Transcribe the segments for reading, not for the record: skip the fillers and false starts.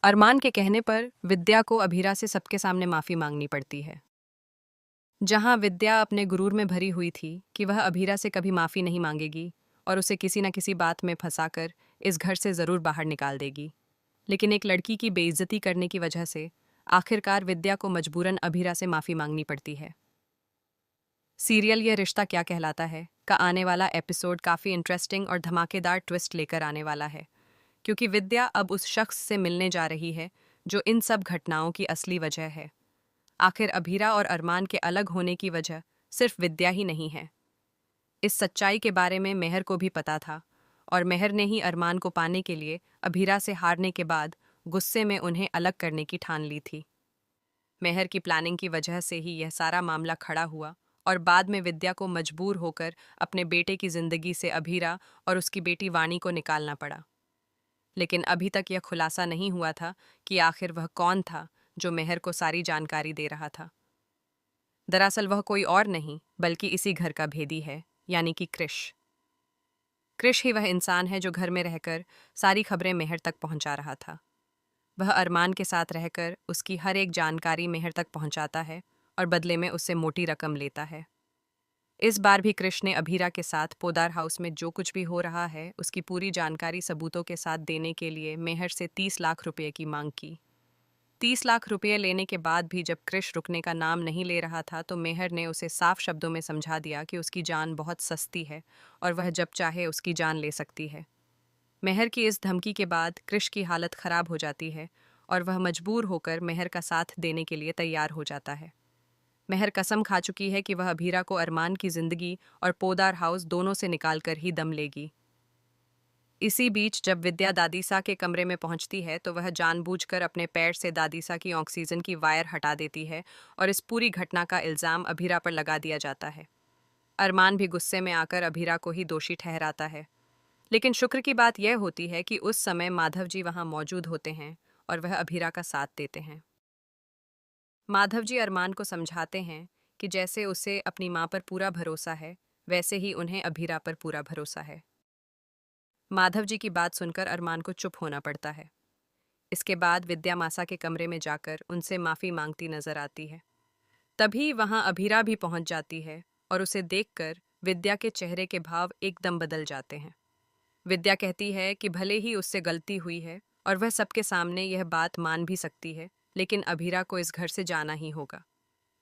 अरमान के कहने पर विद्या को अभीरा से सबके सामने माफी मांगनी पड़ती है। जहां विद्या अपने गुरूर में भरी हुई थी कि वह अभीरा से कभी माफी नहीं मांगेगी और उसे किसी न किसी बात में फंसाकर इस घर से जरूर बाहर निकाल देगी, लेकिन एक लड़की की बेइज्जती करने की वजह से आखिरकार विद्या को मजबूरन अभीरा से माफी मांगनी पड़ती है। सीरियल यह रिश्ता क्या कहलाता है का आने वाला एपिसोड काफी इंटरेस्टिंग और धमाकेदार ट्विस्ट लेकर आने वाला है, क्योंकि विद्या अब उस शख्स से मिलने जा रही है जो इन सब घटनाओं की असली वजह है। आखिर अभीरा और अरमान के अलग होने की वजह सिर्फ विद्या ही नहीं है। इस सच्चाई के बारे में मेहर को भी पता था, और मेहर ने ही अरमान को पाने के लिए अभीरा से हारने के बाद गुस्से में उन्हें अलग करने की ठान ली थी। मेहर की प्लानिंग की वजह से ही यह सारा मामला खड़ा हुआ और बाद में विद्या को मजबूर होकर अपने बेटे की जिंदगी से अभीरा और उसकी बेटी वाणी को निकालना पड़ा। लेकिन अभी तक यह खुलासा नहीं हुआ था कि आखिर वह कौन था जो मेहर को सारी जानकारी दे रहा था। दरअसल वह कोई और नहीं बल्कि इसी घर का भेदी है, यानी कि कृष। कृष ही वह इंसान है जो घर में रहकर सारी खबरें मेहर तक पहुंचा रहा था। वह अरमान के साथ रहकर उसकी हर एक जानकारी मेहर तक पहुंचाता है और बदले में उससे मोटी रकम लेता है। इस बार भी कृष ने अभीरा के साथ पोदार हाउस में जो कुछ भी हो रहा है उसकी पूरी जानकारी सबूतों के साथ देने के लिए मेहर से 30 लाख रुपए की मांग की। 30 लाख रुपए लेने के बाद भी जब कृष रुकने का नाम नहीं ले रहा था तो मेहर ने उसे साफ शब्दों में समझा दिया कि उसकी जान बहुत सस्ती है और वह जब चाहे उसकी जान ले सकती है। मेहर की इस धमकी के बाद कृष की हालत खराब हो जाती है और वह मजबूर होकर मेहर का साथ देने के लिए तैयार हो जाता है। मेहर कसम खा चुकी है कि वह अभीरा को अरमान की जिंदगी और पोदार हाउस दोनों से निकालकर ही दम लेगी। इसी बीच जब विद्या दादीसा के कमरे में पहुंचती है तो वह जानबूझकर अपने पैर से दादीसा की ऑक्सीजन की वायर हटा देती है और इस पूरी घटना का इल्जाम अभीरा पर लगा दिया जाता है। अरमान भी गुस्से में आकर अभीरा को ही दोषी ठहराता है, लेकिन शुक्र की बात यह होती है कि उस समय माधव जी वहां मौजूद होते हैं और वह अभीरा का साथ देते हैं। माधव जी अरमान को समझाते हैं कि जैसे उसे अपनी मां पर पूरा भरोसा है वैसे ही उन्हें अभीरा पर पूरा भरोसा है। माधव जी की बात सुनकर अरमान को चुप होना पड़ता है। इसके बाद विद्या मासा के कमरे में जाकर उनसे माफी मांगती नजर आती है। तभी वहां अभीरा भी पहुंच जाती है और उसे देखकर विद्या के चेहरे के भाव एकदम बदल जाते हैं। विद्या कहती है कि भले ही उससे गलती हुई है और वह सबके सामने यह बात मान भी सकती है, लेकिन अभीरा को इस घर से जाना ही होगा।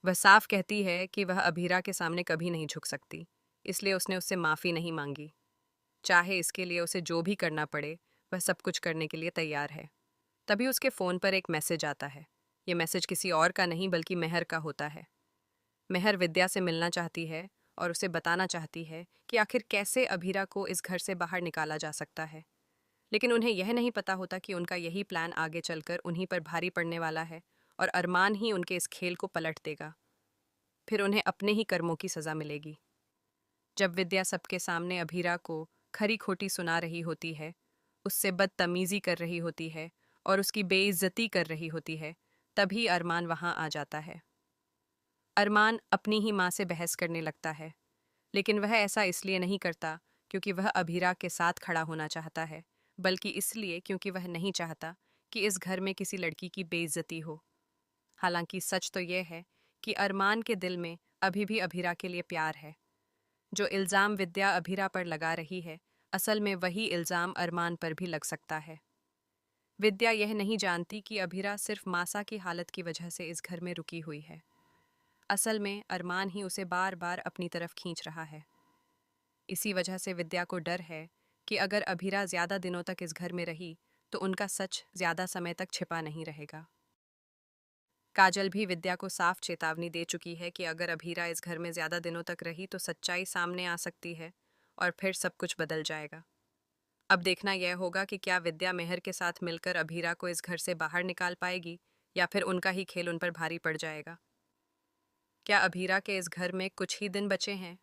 वह साफ कहती है कि वह अभीरा के सामने कभी नहीं झुक सकती, इसलिए उसने उससे माफ़ी नहीं मांगी। चाहे इसके लिए उसे जो भी करना पड़े वह सब कुछ करने के लिए तैयार है। तभी उसके फ़ोन पर एक मैसेज आता है। ये मैसेज किसी और का नहीं बल्कि मेहर का होता है। मेहर विद्या से मिलना चाहती है और उसे बताना चाहती है कि आखिर कैसे अभीरा को इस घर से बाहर निकाला जा सकता है, लेकिन उन्हें यह नहीं पता होता कि उनका यही प्लान आगे चलकर उन्हीं पर भारी पड़ने वाला है और अरमान ही उनके इस खेल को पलट देगा। फिर उन्हें अपने ही कर्मों की सज़ा मिलेगी। जब विद्या सबके सामने अभीरा को खरी खोटी सुना रही होती है, उससे बदतमीजी कर रही होती है और उसकी बेइज्जती कर रही होती है, तभी अरमान वहां आ जाता है। अरमान अपनी ही माँ से बहस करने लगता है, लेकिन वह ऐसा इसलिए नहीं करता क्योंकि वह अभीरा के साथ खड़ा होना चाहता है, बल्कि इसलिए क्योंकि वह नहीं चाहता कि इस घर में किसी लड़की की बेइज्जती हो। हालांकि सच तो यह है कि अरमान के दिल में अभी भी अभीरा के लिए प्यार है। जो इल्ज़ाम विद्या अभीरा पर लगा रही है, असल में वही इल्ज़ाम अरमान पर भी लग सकता है। विद्या यह नहीं जानती कि अभीरा सिर्फ मासा की हालत की वजह से इस घर में रुकी हुई है। असल में अरमान ही उसे बार बार अपनी तरफ खींच रहा है। इसी वजह से विद्या को डर है कि अगर अभीरा ज़्यादा दिनों तक इस घर में रही तो उनका सच ज़्यादा समय तक छिपा नहीं रहेगा। काजल भी विद्या को साफ चेतावनी दे चुकी है कि अगर अभीरा इस घर में ज़्यादा दिनों तक रही तो सच्चाई सामने आ सकती है और फिर सब कुछ बदल जाएगा। अब देखना यह होगा कि क्या विद्या मेहर के साथ मिलकर अभीरा को इस घर से बाहर निकाल पाएगी या फिर उनका ही खेल उन पर भारी पड़ जाएगा। क्या अभीरा के इस घर में कुछ ही दिन बचे हैं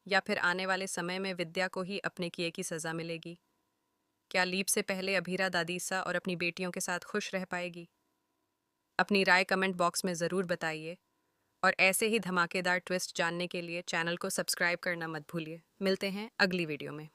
या फिर आने वाले समय में विद्या को ही अपने किए की सज़ा मिलेगी? क्या लीप से पहले अभीरा दादीसा और अपनी बेटियों के साथ खुश रह पाएगी? अपनी राय कमेंट बॉक्स में ज़रूर बताइए और ऐसे ही धमाकेदार ट्विस्ट जानने के लिए चैनल को सब्सक्राइब करना मत भूलिए। मिलते हैं अगली वीडियो में।